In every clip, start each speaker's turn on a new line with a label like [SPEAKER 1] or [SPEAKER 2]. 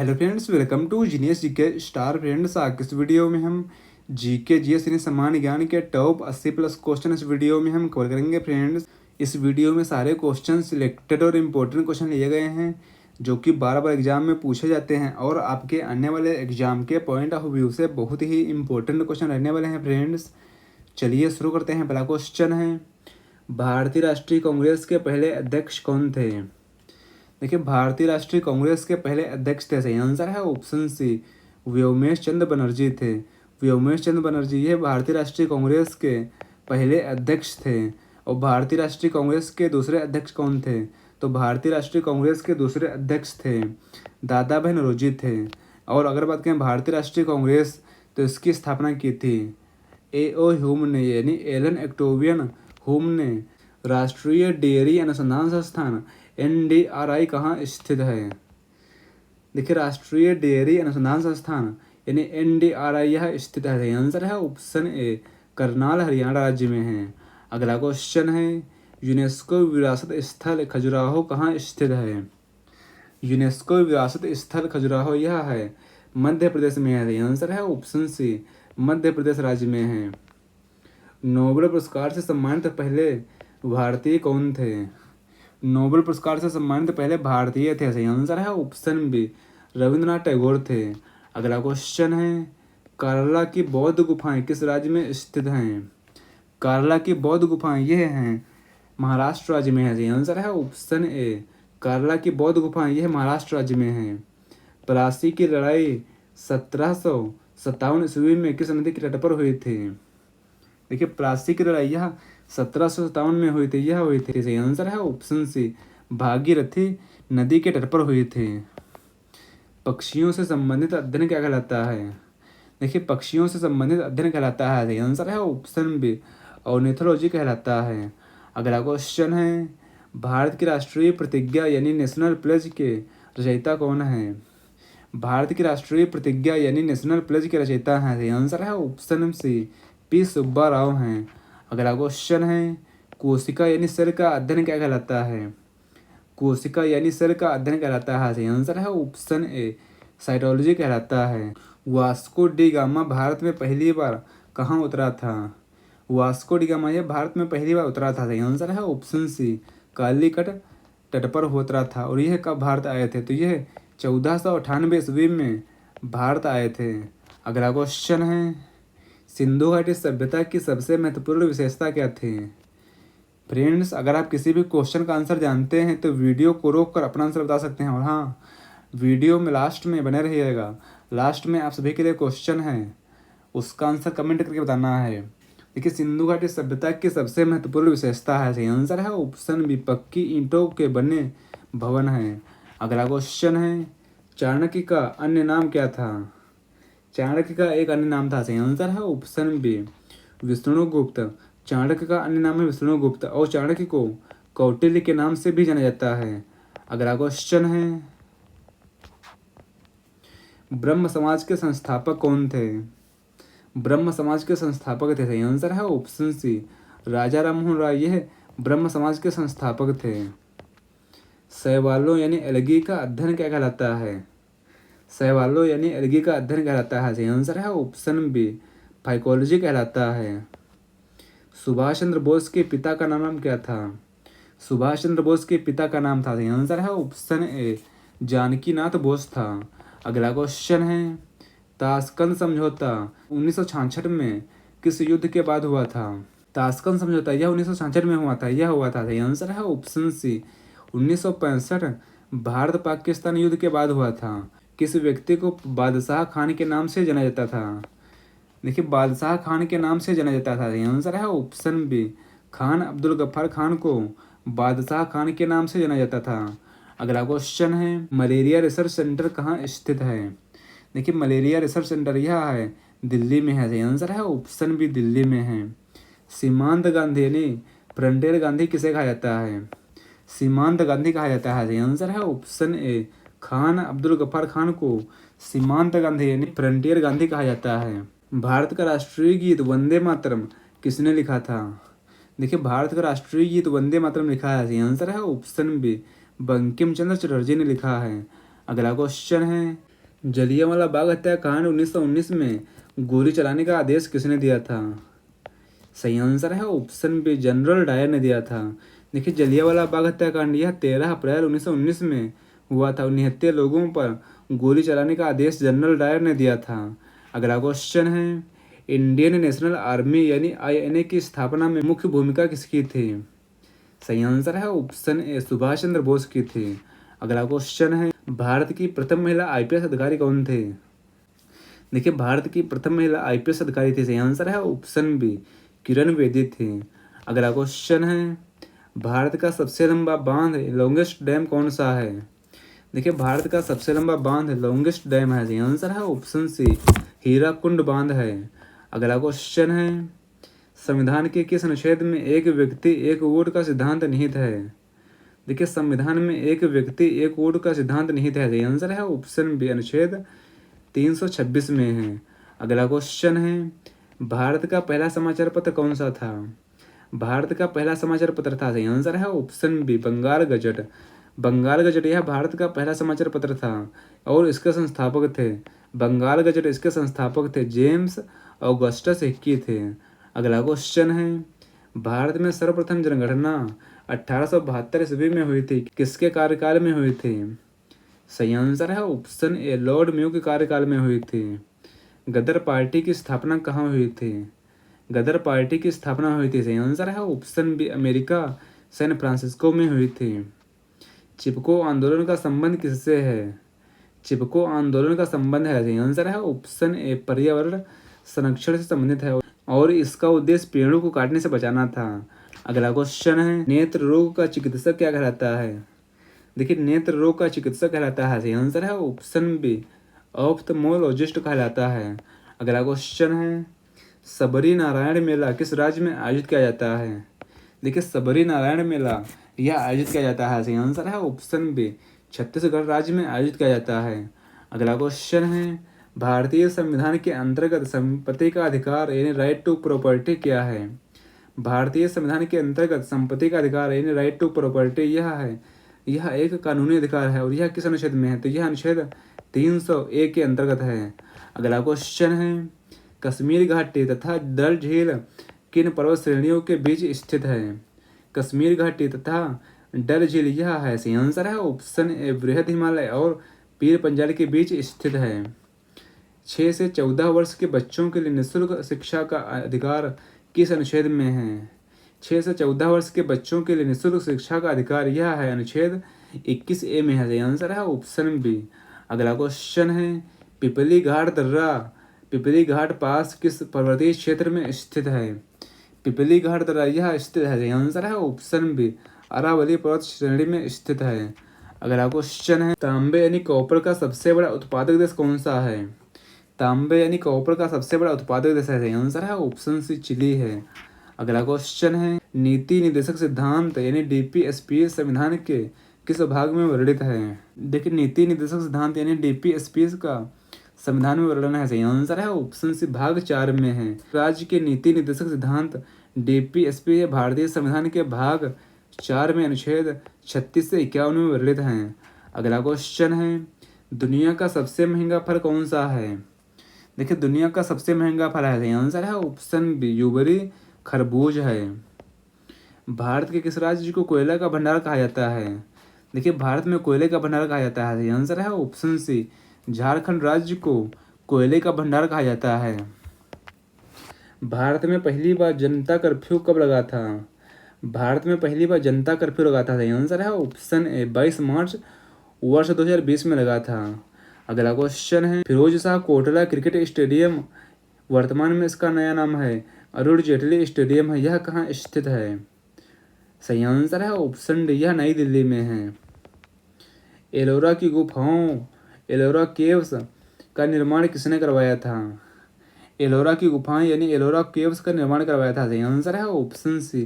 [SPEAKER 1] Hello friends, welcome to genius GK star. Friends, आज इस video में हम जीके जीएस यानी सामान्य ज्ञान के टॉप 80 प्लस क्वेश्चन इस वीडियो में हम कवर करेंगे। फ्रेंड्स, इस वीडियो में सारे क्वेश्चन सिलेक्टेड और इम्पोर्टेंट क्वेश्चन लिए गए हैं जो कि बार बार एग्जाम में पूछे जाते हैं और आपके आने वाले एग्जाम के पॉइंट ऑफ व्यू से बहुत ही इंपॉर्टेंट क्वेश्चन रहने वाले हैं। फ्रेंड्स, चलिए शुरू करते हैं। पहला क्वेश्चन है, भारतीय राष्ट्रीय कांग्रेस के पहले अध्यक्ष कौन थे? देखिए, भारतीय राष्ट्रीय कांग्रेस के पहले अध्यक्ष थे, सही आंसर है ऑप्शन सी, व्योमेश चंद्र बनर्जी थे। व्योमेश चंद्र बनर्जी ये भारतीय राष्ट्रीय कांग्रेस के पहले अध्यक्ष थे। और भारतीय राष्ट्रीय कांग्रेस के दूसरे अध्यक्ष कौन थे? तो भारतीय राष्ट्रीय कांग्रेस के दूसरे अध्यक्ष थे दादा भाई नौरोजी थे। और अगर बात करें भारतीय राष्ट्रीय कांग्रेस, तो इसकी स्थापना की थी A.O. ह्यूम ने, यानी एलन एक्टोवियन ह्यूम ने। राष्ट्रीय डेयरी अनुसंधान संस्थान NDRI कहाँ स्थित है? देखिए, राष्ट्रीय डेयरी अनुसंधान संस्थान यानी NDRI यह स्थित है। आंसर है ऑप्शन ए, करनाल हरियाणा राज्य में है। अगला क्वेश्चन है, यूनेस्को विरासत स्थल खजुराहो कहाँ स्थित है? यूनेस्को विरासत स्थल खजुराहो यह है मध्य प्रदेश में है। आंसर है ऑप्शन सी, मध्य प्रदेश राज्य में है। नोबेल पुरस्कार से सम्मानित पहले भारतीय कौन थे? नोबेल पुरस्कार से सम्मानित पहले भारतीय थे, सही आंसर है ऑप्शन बी, रविंद्रनाथ टैगोर थे। अगला क्वेश्चन है, केरला की बौद्ध गुफाएं किस राज्य में स्थित हैं? केरला की बौद्ध गुफाएं ये हैं महाराष्ट्र राज्य में है, सही आंसर है ऑप्शन ए, केरला की बौद्ध गुफाएं यह महाराष्ट्र राज्य में है। प्लासी की लड़ाई 1757 ईस्वी में किस नदी के तट पर हुई थी? देखिए, प्लासी की लड़ाई यह 1757 में हुई थी, यह हुई थी, सही आंसर है ऑप्शन सी, भागीरथी नदी के तट पर हुई थी। पक्षियों से संबंधित अध्ययन क्या कहलाता है? देखिए, पक्षियों से संबंधित अध्ययन कहलाता है, सही आंसर है ऑप्शन बी, ऑर्निथोलॉजी कहलाता है। अगला क्वेश्चन है, भारत की राष्ट्रीय प्रतिज्ञा यानी नेशनल प्लेज के रचयिता कौन है? भारत की राष्ट्रीय प्रतिज्ञा यानी नेशनल प्लेज के रचयिता हैं, सही आंसर है option C, P Subba Rao हैं। अगला क्वेश्चन है, कोशिका यानी सेल का अध्ययन क्या कहलाता है? कोशिका यानी सेल का अध्ययन कहलाता है, सही आंसर है ऑप्शन ए, साइटोलॉजी कहलाता है। वास्को डी गामा भारत में पहली बार कहाँ उतरा था? वास्को डी गामा यह भारत में पहली बार उतरा था, सही आंसर है ऑप्शन सी, कालीकट तट पर उतरा था। और यह कब भारत आए थे? तो यह 1498 ईस्वी में भारत आए थे। अगला क्वेश्चन है, सिंधु घाटी सभ्यता की सबसे महत्वपूर्ण विशेषता क्या थी? फ्रेंड्स, अगर आप किसी भी क्वेश्चन का आंसर जानते हैं तो वीडियो को रोक कर अपना आंसर बता सकते हैं। और हाँ, वीडियो में लास्ट में बने रहिएगा। लास्ट में आप सभी के लिए क्वेश्चन है, उसका आंसर कमेंट करके बताना है। देखिए, सिंधु घाटी सभ्यता की सबसे महत्वपूर्ण विशेषता है, सही आंसर है ऑप्शन बी, पक्की ईंटों के बने भवन हैं। अगला क्वेश्चन है, चाणक्य का अन्य नाम क्या था? चाणक्य का एक अन्य नाम था, सही आंसर है ऑप्शन बी, विष्णुगुप्त। चाणक्य का अन्य नाम है विष्णुगुप्त। और चाणक्य को कौटिल्य के नाम से भी जाना जाता है। अगला क्वेश्चन है, ब्रह्म समाज के संस्थापक कौन थे? ब्रह्म समाज के संस्थापक थे, सही आंसर है ऑप्शन सी, राजा राममोहन राय यह ब्रह्म समाज के संस्थापक थे। शैवालों यानी एल्गी का अध्ययन क्या कहलाता है? शैवालों यानी एल्गी का अध्ययन कहलाता है, सही आंसर है ऑप्शन बी, फाइकोलॉजी कहलाता है। सुभाष चंद्र बोस के पिता का नाम क्या था? सुभाष चंद्र बोस के पिता का नाम था, सही आंसर है ऑप्शन ए, जानकीनाथ बोस था। अगला क्वेश्चन है, ताशकंद समझौता 1966 में किस युद्ध के बाद हुआ था? ताशकंद समझौता यह 1966 में हुआ था, यह हुआ था, सही आंसर है ऑप्शन सी, 1965 भारत पाकिस्तान युद्ध के बाद हुआ था। किस व्यक्ति को बादशाह खान के नाम से जाना जाता था? देखिए, बादशाह खान के नाम से जाना जाता था, आंसर है ऑप्शन बी, खान अब्दुल गफ्फार खान को बादशाह खान के नाम से जाना जाता था। अगला क्वेश्चन है, मलेरिया रिसर्च सेंटर कहाँ स्थित है? देखिए, मलेरिया रिसर्च सेंटर यह है दिल्ली में है, आंसर है ऑप्शन बी, दिल्ली में है। सीमांत गांधी यानी फ्रंटियर गांधी किसे कहा जाता है? सीमांत गांधी कहा जाता है, आंसर है ऑप्शन ए, खान अब्दुल गफ्फार खान को सीमांत गांधी यानी फ्रंटियर गांधी कहा जाता है। भारत का राष्ट्रीय गीत वंदे मातरम किसने लिखा था? देखिए, भारत का राष्ट्रीय गीत वंदे मातरम लिखा है, आंसर है ऑप्शन बी, बंकिम चंद्र चटर्जी ने लिखा है। अगला क्वेश्चन है, जलियांवाला बाग हत्याकांड 1919 में गोली चलाने का आदेश किसने दिया था? सही आंसर है ऑप्शन बी, जनरल डायर ने दिया था। देखिए जलियांवाला बाग हत्याकांड यह 13 अप्रैल 1919 में हुआ था। 69 लोगों पर गोली चलाने का आदेश जनरल डायर ने दिया था। अगला क्वेश्चन है, इंडियन नेशनल आर्मी यानी INA की स्थापना में मुख्य भूमिका किसकी थी? सही आंसर है ऑप्शन ए, सुभाष चंद्र बोस की थी। अगला क्वेश्चन है, भारत की प्रथम महिला IPS अधिकारी कौन थे? देखिए भारत की प्रथम महिला IPS अधिकारी थी। सही आंसर है ऑप्शन बी, किरण बेदी थी। अगला क्वेश्चन है, भारत का सबसे लंबा बांध लॉन्गेस्ट डैम कौन सा है? देखिए भारत का सबसे लंबा बांध लॉन्गेस्ट डैम है। सही आंसर है ऑप्शन सी, हीराकुंड बांध है। अगला क्वेश्चन है, संविधान के किस अनुच्छेद में एक व्यक्ति एक वोट का सिद्धांत निहित है? देखिए संविधान में एक व्यक्ति एक वोट का सिद्धांत निहित है। सही आंसर है ऑप्शन बी, अनुच्छेद 326 में है। अगला क्वेश्चन है, भारत का पहला समाचार पत्र कौन सा था? भारत का पहला समाचार पत्र था। सही आंसर है option B, Bengal gazette. Bengal gazette यह भारत का पहला समाचार पत्र था और इसके संस्थापक थे, बंगाल गजट इसके संस्थापक थे जेम्स ऑगस्टस हिक्की थे। अगला क्वेश्चन है, भारत में सर्वप्रथम जनगणना 1872 ईस्वी में हुई थी, किसके कार्यकाल में हुई थी? सही आंसर है ऑप्शन ए, लॉर्ड मेयो के कार्यकाल में हुई थी। गदर पार्टी की स्थापना कहाँ हुई थी? गदर पार्टी की स्थापना हुई थी। सही आंसर है option B, America San Francisco में हुई थी। चिपको आंदोलन का संबंध किससे है? चिपको आंदोलन का संबंध है। सही आंसर है ऑप्शन ए, पर्यावरण संरक्षण से संबंधित है और इसका उद्देश्य पेड़ों को काटने से बचाना था। अगला क्वेश्चन है, नेत्र रोग का चिकित्सक क्या कहलाता है? देखिए नेत्र रोग का चिकित्सक कहलाता है। सही आंसर है ऑप्शन बी, ऑफ्थल्मोलॉजिस्ट कहलाता है। अगला क्वेश्चन है, सबरी नारायण मेला किस राज्य में आयोजित किया जाता है? देखिए सबरी नारायण मेला यह आयोजित किया जाता है। सही आंसर है ऑप्शन बी, छत्तीसगढ़ राज्य में आयोजित किया जाता है। अगला क्वेश्चन है, भारतीय संविधान के अंतर्गत संपत्ति का अधिकार यानी राइट टू प्रॉपर्टी क्या है? भारतीय संविधान के अंतर्गत संपत्ति का अधिकार यानी राइट टू प्रॉपर्टी यह है, यह एक कानूनी अधिकार है और यह किस अनुच्छेद में है? तो यह अनुच्छेद 301 के अंतर्गत है। अगला क्वेश्चन है, कश्मीर घाटी तथा डल झील किन पर्वत श्रेणियों के बीच स्थित है? कश्मीर घाटी तथा डल झील यह है। सही आंसर है ऑप्शन ए, बृहद हिमालय और पीर पंजाल के बीच स्थित है। 6 से 14 वर्ष के बच्चों के लिए निःशुल्क शिक्षा का अधिकार किस अनुच्छेद में है? 6 से 14 वर्ष के बच्चों के लिए निःशुल्क शिक्षा का अधिकार यह है, अनुच्छेद 21A में है। सही आंसर है ऑप्शन बी। अगला क्वेश्चन है, पिपली घाट दर्रा पिपली घाट पास किस पर्वतीय क्षेत्र में स्थित है? पिपली घाट दर्रा यह स्थित है। सही आंसर है ऑप्शन बी, अरावली पर्वत श्रेणी में स्थित है। अगला क्वेश्चन है, तांबे यानी कॉपर का सबसे बड़ा उत्पादक देश कौन सा है? तांबे यानी कॉपर का सबसे बड़ा उत्पादक देश है। सही आंसर है ऑप्शन सी, चिली है। अगला क्वेश्चन है, नीति निदेशक सिद्धांत यानी DPSP संविधान के किस भाग में वर्णित है? देखिए नीति निदेशक सिद्धांत यानी DPSP का संविधान में वर्णन है। सही आंसर है ऑप्शन सी, भाग 4 में है। राज्य के नीति निदेशक सिद्धांत DPSP भारतीय संविधान के भाग 4 में अनुच्छेद 36 से 51 में वर्णित हैं। अगला क्वेश्चन है, दुनिया का सबसे महंगा फल कौन सा है? देखिए दुनिया का सबसे महंगा फल है। सही आंसर है ऑप्शन बी, यूबरी खरबूज है। भारत के किस राज्य को कोयला का भंडार कहा जाता है? देखिए भारत में कोयले का भंडार कहा जाता है। सही आंसर है ऑप्शन सी, झारखंड राज्य को कोयले का भंडार कहा जाता है। भारत में पहली बार जनता कर्फ्यू कब लगा था? भारत में पहली बार जनता कर्फ्यू लगा था। सही आंसर है ऑप्शन ए, 22 मार्च वर्ष 2020 में लगा था। अगला क्वेश्चन है, फिरोज शाह कोटला क्रिकेट स्टेडियम वर्तमान में इसका नया नाम है अरुण जेटली स्टेडियम है, यह कहाँ स्थित है? सही आंसर है ऑप्शन डी, यह नई दिल्ली में है। एलोरा की गुफाओं एलोरा केव्स का निर्माण किसने करवाया था? एलोरा की गुफाएं यानी एलोरा केव्स का निर्माण करवाया था। सही आंसर है ऑप्शन सी,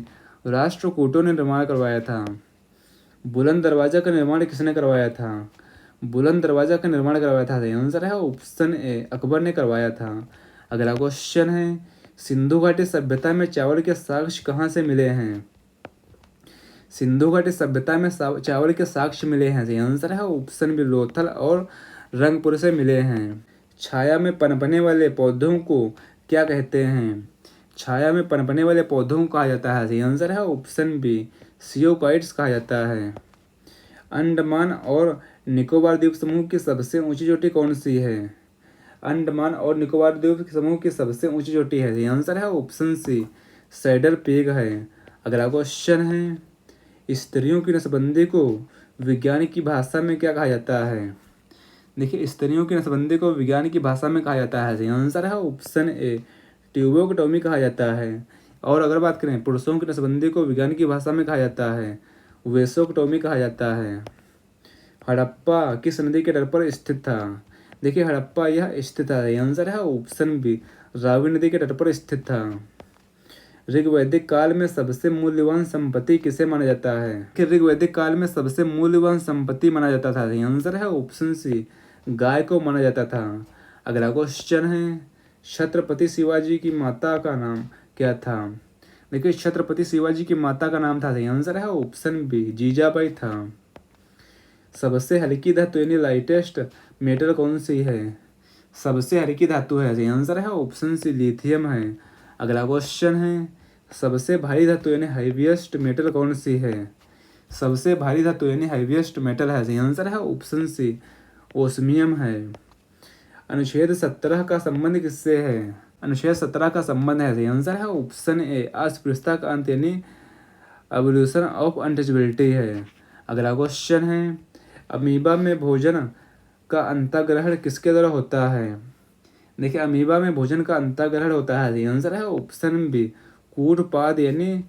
[SPEAKER 1] राष्ट्रकूटों ने निर्माण करवाया था। बुलंद दरवाजा का निर्माण किसने करवाया था? बुलंद दरवाजा का निर्माण करवाया था। सही आंसर है ऑप्शन ए, अकबर ने करवाया था। अगला क्वेश्चन है, सिंधु घाटी सभ्यता में चावल के साक्ष्य कहाँ से मिले हैं? सिंधु घाटी सभ्यता में चावल के साक्ष्य मिले हैं। सही आंसर है ऑप्शन बी, लोथल और रंगपुर से मिले हैं। छाया में पनपने वाले पौधों को क्या कहते हैं? छाया में पनपने वाले पौधों को कहा जाता है, सही आंसर है ऑप्शन बी सियोकाइट्स कहा जाता है। अंडमान और निकोबार द्वीप समूह की सबसे ऊंची चोटी कौन सी है? अंडमान और निकोबार द्वीप समूह की सबसे ऊंची चोटी है, सही आंसर है ऑप्शन सी सैडल पीक है। अगला क्वेश्चन है, स्त्रियों की नसबंदी को विज्ञान की भाषा में क्या कहा जाता है? देखिए, स्त्रियों की नसबंदी को विज्ञान की भाषा में कहा जाता है, सही आंसर है ऑप्शन ए ट्यूबोक्टोमी कहा जाता है। और अगर बात करें पुरुषों की नसबंदी को विज्ञान की भाषा में कहा जाता है वेसोक्टोमी कहा जाता है। हड़प्पा किस नदी के तट पर स्थित था? देखिए, हड़प्पा यह स्थित है, आंसर है ऑप्शन बी रावी नदी के तट पर स्थित था। ऋग्वैदिक काल में सबसे मूल्यवान संपत्ति किसे माना जाता है? कि ऋग्वैदिक काल में सबसे मूल्यवान संपत्ति माना जाता था, आंसर है ऑप्शन सी गाय को माना जाता था। अगला क्वेश्चन है, छत्रपति शिवाजी की माता का नाम क्या था? देखिए, छत्रपति शिवाजी की माता का नाम था, आंसर है ऑप्शन बी जीजाबाई था। सबसे हल्की धातु यानी लाइटेस्ट मेटल कौन सी है? सबसे हल्की धातु है, आंसर है ऑप्शन सी लिथियम है। अगला क्वेश्चन है, सबसे भारी धातु यानी हैवीएस्ट मेटल कौन सी है? सबसे भारी धातु यानी हैवीएस्ट मेटल है, आंसर है ऑप्शन सी ओस्मियम है। अनुच्छेद 17 का संबंध किससे है? अनुच्छेद 17 का संबंध है, आंसर है ऑप्शन ए अस्पृश्यता का अंत यानी एवोल्यूशन ऑफ अनटचेबिलिटी है। अगला क्वेश्चन है, अमीबा में भोजन का अंतःग्रहण किसके द्वारा होता है? देखिए, अमीबा में भोजन का अंतःग्रहण होता है, आंसर है ऑप्शन बी कूटपाद यानी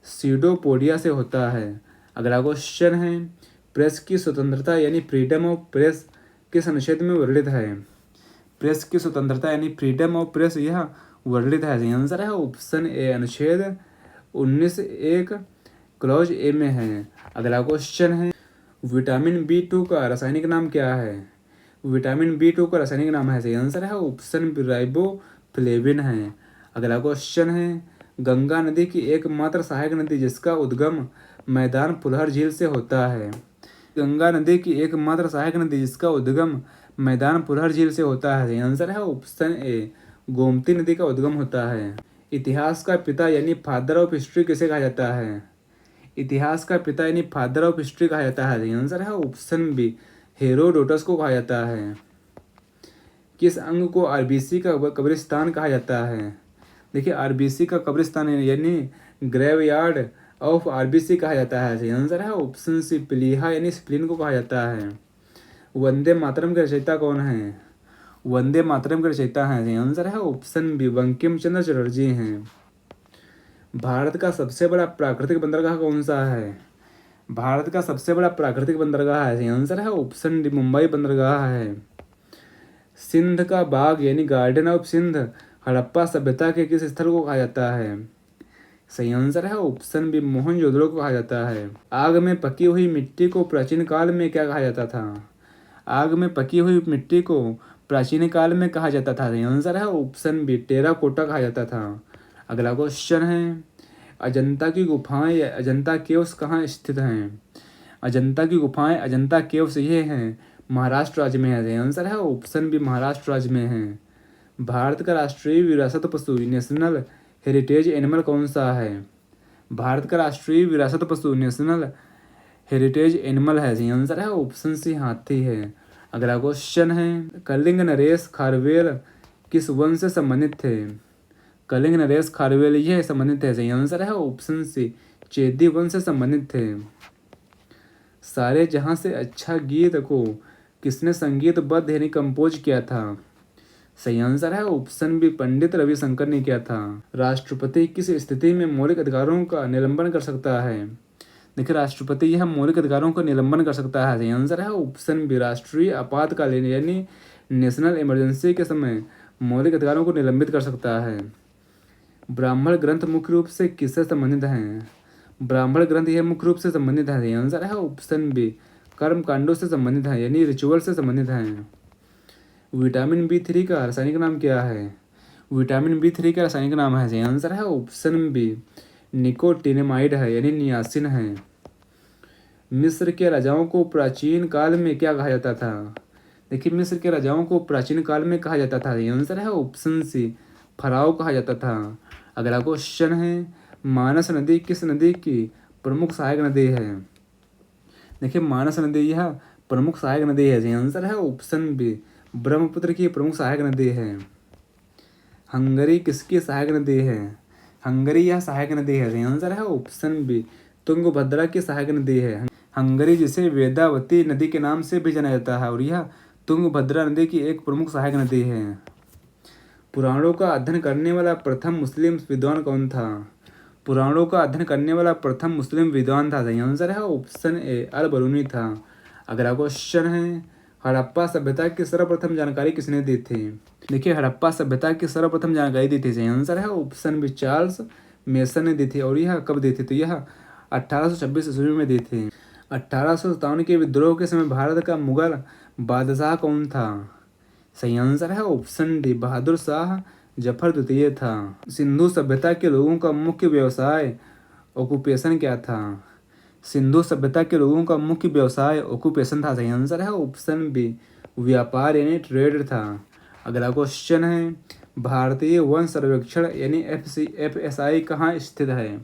[SPEAKER 1] सीडोपोडिया से होता है। अगला क्वेश्चन है, प्रेस की स्वतंत्रता यानी फ्रीडम ऑफ प्रेस किस अनुच्छेद में वर्णित है? प्रेस की स्वतंत्रता यानी फ्रीडम ऑफ प्रेस यह वर्णित है, आंसर है ऑप्शन ए अनुच्छेद 19(1) क्लॉज ए में है। अगला क्वेश्चन है, विटामिन B2 का रासायनिक नाम क्या है? विटामिन B2 का रासायनिक नाम है, आंसर है ऑप्शन बी राइबोफ्लेविन है। अगला क्वेश्चन है, गंगा नदी की एकमात्र सहायक नदी जिसका उद्गम मैदान पुलहर झील से होता है। गंगा नदी की एकमात्र सहायक नदी जिसका उद्गम मैदान पुलहर झील से होता है, आंसर है ऑप्शन ए गोमती नदी का उद्गम होता है। इतिहास का पिता यानी फादर ऑफ हिस्ट्री किसे कहा जाता है? इतिहास का पिता यानी फादर ऑफ हिस्ट्री कहा जाता है, आंसर है ऑप्शन बी हेरोडोटस को कहा जाता है। किस अंग को आरबीसी का कब्रिस्तान कहा जाता है? देखिए, आरबीसी का कब्रिस्तान यानी ग्रेवयार्ड ऑफ आरबीसी कहा जाता है, आंसर है ऑप्शन सी प्लीहा यानी स्प्लीन को कहा जाता है। वंदे मातरम के रचयिता कौन है? वंदे मातरम के रचयिता हैं, आंसर है ऑप्शन बी बंकिम चंद्र चटर्जी हैं। भारत का सबसे बड़ा प्राकृतिक बंदरगाह कौन सा है? भारत का सबसे बड़ा प्राकृतिक बंदरगाह है, आंसर है ऑप्शन डी मुंबई बंदरगाह है। सिंध का बाग यानी गार्डन ऑफ सिंध हड़प्पा सभ्यता के किस स्थल को कहा जाता है? सही आंसर है ऑप्शन बी मोहनजोदड़ो को कहा जाता है। आग में पकी हुई मिट्टी को प्राचीन काल में क्या कहा जाता था? आग में पकी हुई मिट्टी को प्राचीन काल में कहा जाता था, आंसर है ऑप्शन बी टेराकोटा कहा जाता था। अगला क्वेश्चन है, अजंता की गुफाएं या अजंता केव्स कहाँ स्थित हैं? अजंता की गुफाएं अजंता केव्स ये हैं महाराष्ट्र राज्य में है, आंसर है ऑप्शन बी महाराष्ट्र राज्य में है। भारत का राष्ट्रीय विरासत पशु नेशनल हेरिटेज एनिमल कौन सा है? भारत का राष्ट्रीय विरासत पशु नेशनल हेरिटेज एनिमल है, आंसर है ऑप्शन सी हाथी है। अगला क्वेश्चन है, कलिंग नरेश खारवेल किस वंश से संबंधित थे? कलिंग नरेश खारवेल यह संबंधित है, आंसर है ऑप्शन सी चेदी वंश से संबंधित थे। सारे जहां से अच्छा गीत को किसने संगीतबद्ध यानी कंपोज किया था? सही आंसर है ऑप्शन बी पंडित रविशंकर ने किया था। राष्ट्रपति किस स्थिति में मौलिक अधिकारों का निलंबन कर सकता है? देखिए, राष्ट्रपति यह मौलिक अधिकारों का निलंबन कर सकता है, आंसर है ऑप्शन बी राष्ट्रीय आपातकालीन यानी नेशनल इमरजेंसी के समय मौलिक अधिकारों को निलंबित कर सकता है। ब्राह्मण ग्रंथ मुख्य रूप से किससे संबंधित हैं? ब्राह्मण ग्रंथ यह मुख्य रूप से संबंधित है, आंसर है ऑप्शन बी कर्म कांडों से संबंधित है यानी रिचुअल से संबंधित हैं। विटामिन B3 का रासायनिक नाम क्या है? विटामिन B3 का रासायनिक नाम है, आंसर है ऑप्शन बी निकोटिनेमाइड है यानी नियासिन है। मिस्र के राजाओं को प्राचीन काल में क्या कहा जाता था? देखिए मिस्र के राजाओं को प्राचीन काल में कहा जाता था, ये आंसर है ऑप्शन सी फराओ कहा जाता था। अगला क्वेश्चन है, मानस नदी किस नदी की प्रमुख सहायक नदी है? देखिए मानस नदी यह प्रमुख सहायक नदी है, आंसर है ऑप्शन बी ब्रह्मपुत्र की प्रमुख सहायक नदी है। हंगरी किसकी सहायक नदी है? हंगरी यह सहायक नदी है, आंसर है ऑप्शन बी तुंगभद्रा की सहायक नदी है। हंगरी जिसे वेदावती नदी के नाम से भी जाना जाता है और यह तुंगभद्रा नदी की एक प्रमुख सहायक नदी है। पुराणों का अध्ययन करने वाला प्रथम मुस्लिम विद्वान कौन था? पुराणों का अध्ययन करने वाला प्रथम मुस्लिम विद्वान था, सही आंसर है ऑप्शन ए अल बरूनी था। अगला क्वेश्चन है, हड़प्पा सभ्यता की सर्वप्रथम जानकारी किसने दी थी? देखिए हड़प्पा सभ्यता की सर्वप्रथम जानकारी दी थी, सही आंसर है ऑप्शन बी चार्ल्स मेसन ने दी थी। और यह कब दी थी? तो यह 1826 ईस्वी में दी थी। 1857 के विद्रोह के समय भारत का मुगल बादशाह कौन था? सही आंसर है ऑप्शन डी बहादुर शाह जफर द्वितीय था। सिंधु सभ्यता के लोगों का मुख्य व्यवसाय ऑक्यूपेशन क्या था? सिंधु सभ्यता के लोगों का मुख्य व्यवसाय ऑक्यूपेशन था, सही आंसर है ऑप्शन बी व्यापार यानी ट्रेड था। अगला क्वेश्चन है, भारतीय वन सर्वेक्षण यानी FSI कहाँ स्थित है?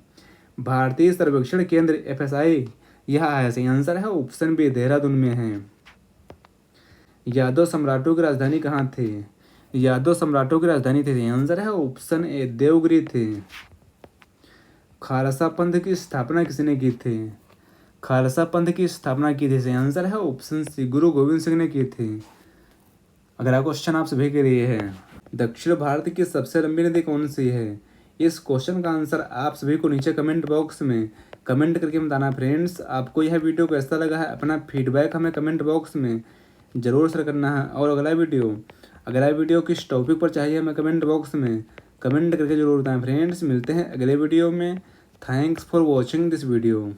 [SPEAKER 1] भारतीय सर्वेक्षण केंद्र FSI यह है, सही आंसर है ऑप्शन बी देहरादून में है। यादव सम्राटों की राजधानी कहाँ थी? यादव सम्राटों की राजधानी थी, आंसर है ऑप्शन ए देवगिरी थी। खालसा पंथ की स्थापना किसने की थी? खालसा पंथ की स्थापना की थी, आंसर है ऑप्शन सी गुरु गोविंद सिंह ने की थी। अगला क्वेश्चन आप सभी के लिए है, दक्षिण भारत की सबसे लंबी नदी कौन सी है? इस क्वेश्चन का आंसर आप सभी को नीचे कमेंट बॉक्स में कमेंट करके बताना। फ्रेंड्स आपको यह वीडियो कैसा लगा है अपना फीडबैक हमें कमेंट बॉक्स में ज़रूर शेयर करना है। और अगला वीडियो किस टॉपिक पर चाहिए हमें कमेंट बॉक्स में कमेंट करके जरूर बताएं। फ्रेंड्स मिलते हैं अगले वीडियो में। Thanks for watching this video.